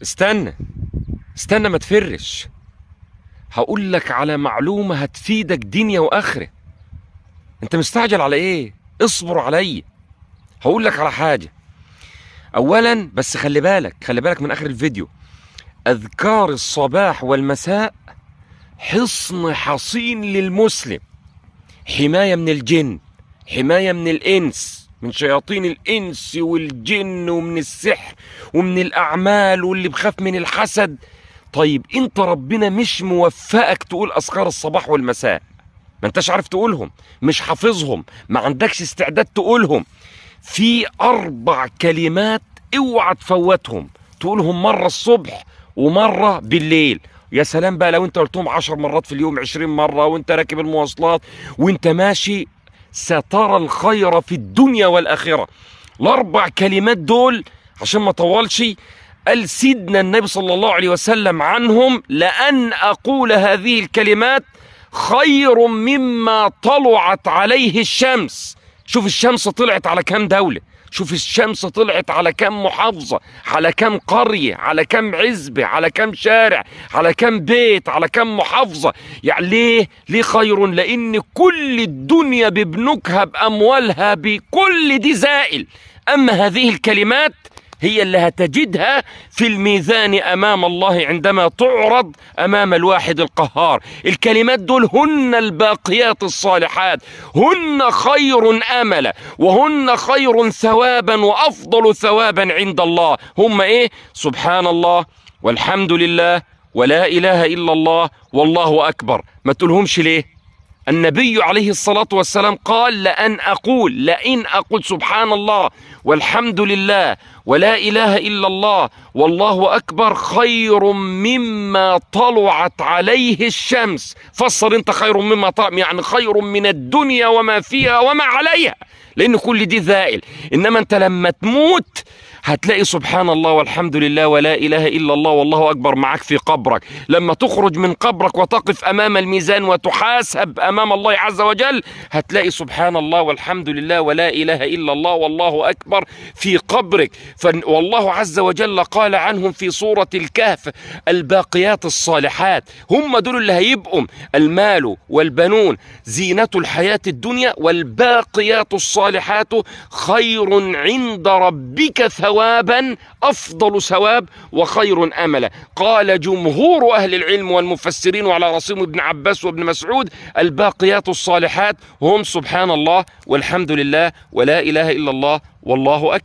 استنى استنى ما تفرش. هقول لك على معلومة هتفيدك دنيا وآخرة. انت مستعجل على ايه؟ اصبر علي. هقول لك على حاجة. اولا بس خلي بالك من اخر الفيديو. اذكار الصباح والمساء حصن حصين للمسلم، حماية من الجن، حماية من الانس، من شياطين الانس والجن، ومن السحر ومن الاعمال، واللي بخاف من الحسد. طيب انت ربنا مش موفقك تقول اذكار الصباح والمساء، ما انتش عارف تقولهم، مش حافظهم، ما عندكش استعداد تقولهم. في 4 كلمات اوعى تفوتهم، تقولهم مرة الصبح ومرة بالليل. يا سلام بقى لو انت قلتهم 10 مرات في اليوم، 20 مرة وانت راكب المواصلات وانت ماشي، سترى الخير في الدنيا والآخرة. ال4 كلمات دول عشان ما طولش، قال سيدنا النبي صلى الله عليه وسلم عنهم: لأن أقول هذه الكلمات خير مما طلعت عليه الشمس. شوف الشمس طلعت على كام دولة، شوف الشمس طلعت على كام محافظة، على كام قرية، على كام عزبة، على كام شارع، على كام بيت، على كام محافظة. يعني ليه خير؟ لأن كل الدنيا ببنوكها بأموالها بكل دي زائل، أما هذه الكلمات هي اللي هتجدها في الميزان أمام الله عندما تعرض أمام الواحد القهار. الكلمات دول هن الباقيات الصالحات، هن خير أملا، وهن خير ثوابا وأفضل ثوابا عند الله. هم إيه؟ سبحان الله والحمد لله ولا إله إلا الله والله أكبر. ما تقولهمش ليه؟ النبي عليه الصلاة والسلام قال: لئن أقول سبحان الله والحمد لله ولا إله إلا الله والله أكبر خير مما طلعت عليه الشمس. فسر انت خير مما طلع، يعني خير من الدنيا وما فيها وما عليها، لأن كل دي زائل. إنما انت لما تموت هتلاقي سبحان الله والحمد لله ولا إله إلا الله والله أكبر معك في قبرك. لما تخرج من قبرك وتقف أمام الميزان وتحاسب أمام الله عز وجل، هتلاقي سبحان الله والحمد لله ولا إله إلا الله والله أكبر في قبرك. والله عز وجل قال عنهم في سورة الكهف: الباقيات الصالحات. هم دول اللي هيبقوا المال والبنون زينة الحياة الدنيا، والباقيات الصالحات خير عند ربك ثوابا، أفضل ثواب وخير أملا. قال جمهور أهل العلم والمفسرين، وعلى رأسهم ابن عباس وابن مسعود: الباقيات الصالحات هم سبحان الله والحمد لله ولا إله إلا الله والله أكبر.